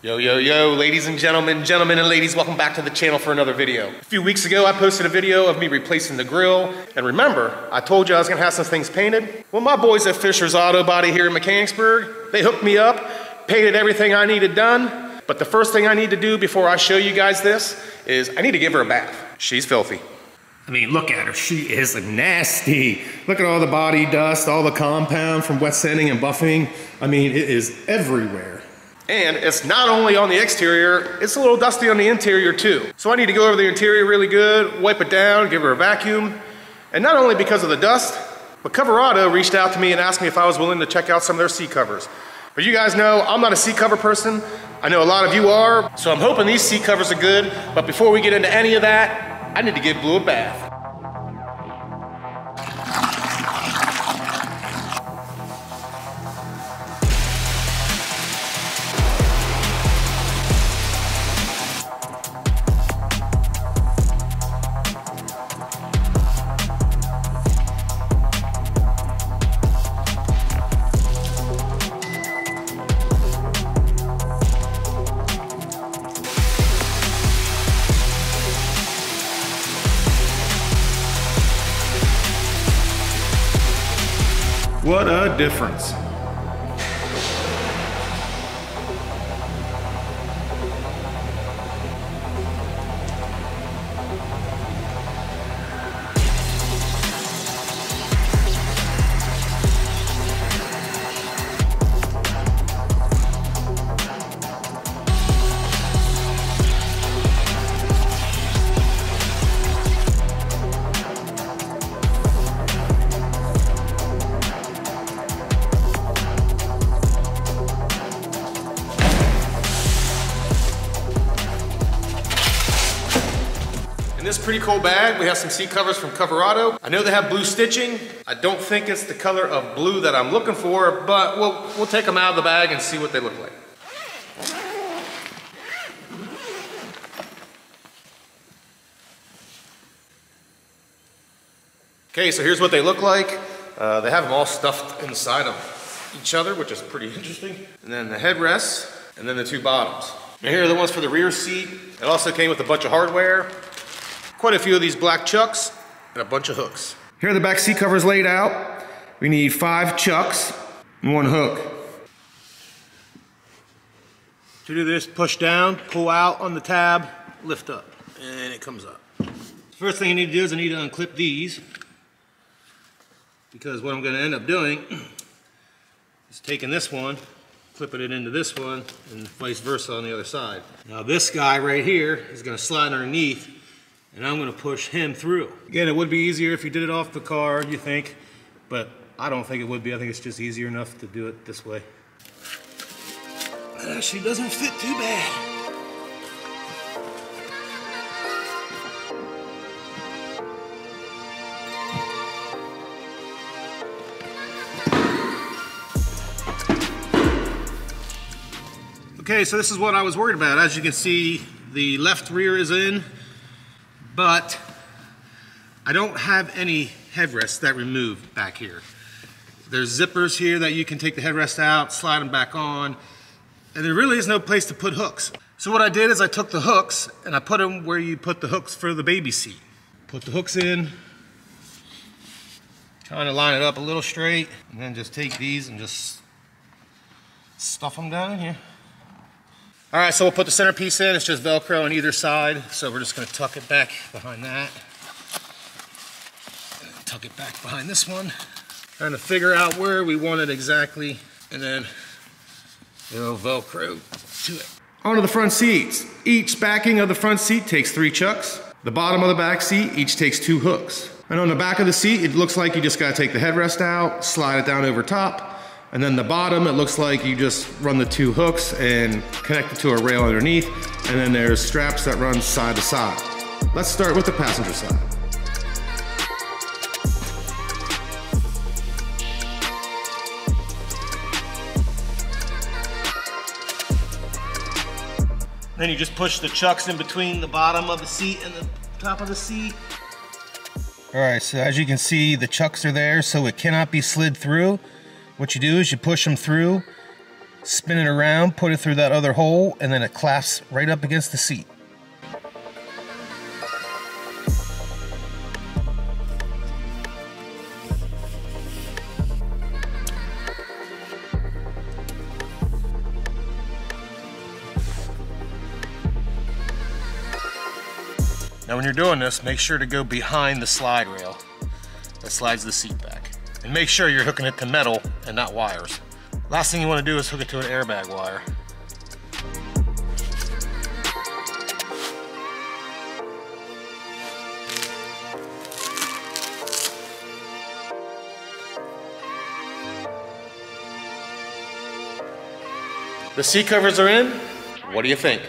Yo, yo, yo, ladies and gentlemen and ladies, welcome back to the channel for another video. A few weeks ago, I posted a video of me replacing the grill. And remember, I told you I was gonna have some things painted? Well, my boys at Fisher's Auto Body here in Mechanicsburg, they hooked me up, painted everything I needed done. But the first thing I need to do before I show you guys this is I need to give her a bath. She's filthy. I mean, look at her, she is nasty. Look at all the body dust, all the compound from wet sanding and buffing. I mean, it is everywhere. And it's not only on the exterior, it's a little dusty on the interior too. So I need to go over the interior really good, wipe it down, give her a vacuum. And not only because of the dust, but Coverado reached out to me and asked me if I was willing to check out some of their seat covers. But you guys know, I'm not a seat cover person. I know a lot of you are, so I'm hoping these seat covers are good. But before we get into any of that, I need to give Blue a bath. What a difference. In this pretty cool bag, we have some seat covers from Coverado. I know they have blue stitching. I don't think it's the color of blue that I'm looking for, but we'll take them out of the bag and see what they look like. Okay, so here's what they look like. They have them all stuffed inside of each other, which is pretty interesting. And then the headrests, and then the two bottoms. And here are the ones for the rear seat. It also came with a bunch of hardware. Quite a few of these black chucks and a bunch of hooks. Here are the back seat covers laid out. We need 5 chucks and 1 hook. To do this, push down, pull out on the tab, lift up, and it comes up. First thing I need to do is I need to unclip these, because what I'm going to end up doing is taking this one, clipping it into this one, and vice versa on the other side. Now this guy right here is going to slide underneath, and I'm gonna push him through. Again, it would be easier if you did it off the car, you think, but I don't think it would be. I think it's just easier enough to do it this way. It actually doesn't fit too bad. Okay, so this is what I was worried about. As you can see, the left rear is in, but I don't have any headrests that remove back here. There's zippers here that you can take the headrest out, slide them back on, and there really is no place to put hooks. So what I did is I took the hooks and I put them where you put the hooks for the baby seat. Put the hooks in, trying to line it up a little straight, and then just take these and just stuff them down in here. All right, so we'll put the centerpiece in. It's just Velcro on either side. So we're just gonna tuck it back behind that. And then tuck it back behind this one. Trying to figure out where we want it exactly. And then it'll Velcro to it. Onto the front seats. Each backing of the front seat takes 3 chucks. The bottom of the back seat each takes 2 hooks. And on the back of the seat, it looks like you just gotta take the headrest out, slide it down over top. And then the bottom, it looks like you just run the 2 hooks and connect it to a rail underneath. And then there's straps that run side to side. Let's start with the passenger side. Then you just push the chucks in between the bottom of the seat and the top of the seat. All right, so as you can see, the chucks are there, so it cannot be slid through. What you do is you push them through, spin it around, put it through that other hole, and then it clasps right up against the seat. Now when you're doing this, make sure to go behind the slide rail that slides the seat back. And make sure you're hooking it to metal and not wires. Last thing you want to do is hook it to an airbag wire. The seat covers are in. What do you think?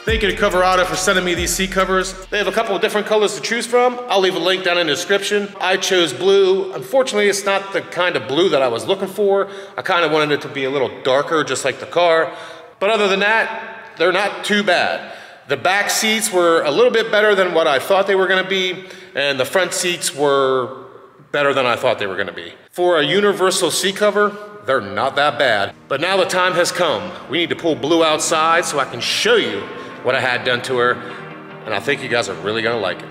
Thank you to Coverado for sending me these seat covers. They have a couple of different colors to choose from. I'll leave a link down in the description. I chose blue. Unfortunately, it's not the kind of blue that I was looking for. I kind of wanted it to be a little darker, just like the car. But other than that, they're not too bad. The back seats were a little bit better than what I thought they were gonna be, and the front seats were better than I thought they were gonna be. For a universal seat cover, they're not that bad. But now the time has come. We need to pull Blue outside so I can show you what I had done to her, and I think you guys are really gonna like it.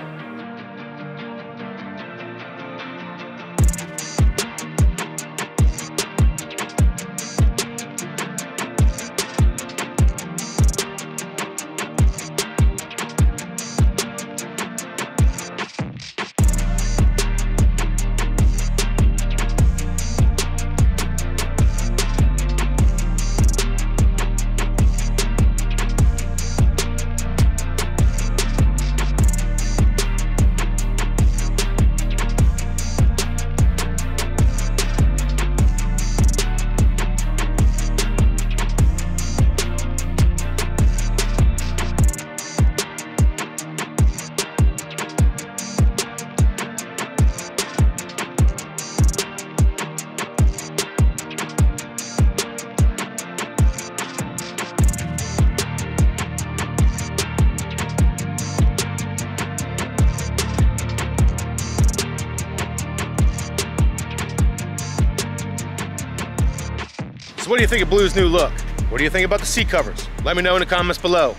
So what do you think of Blue's new look? What do you think about the seat covers? Let me know in the comments below.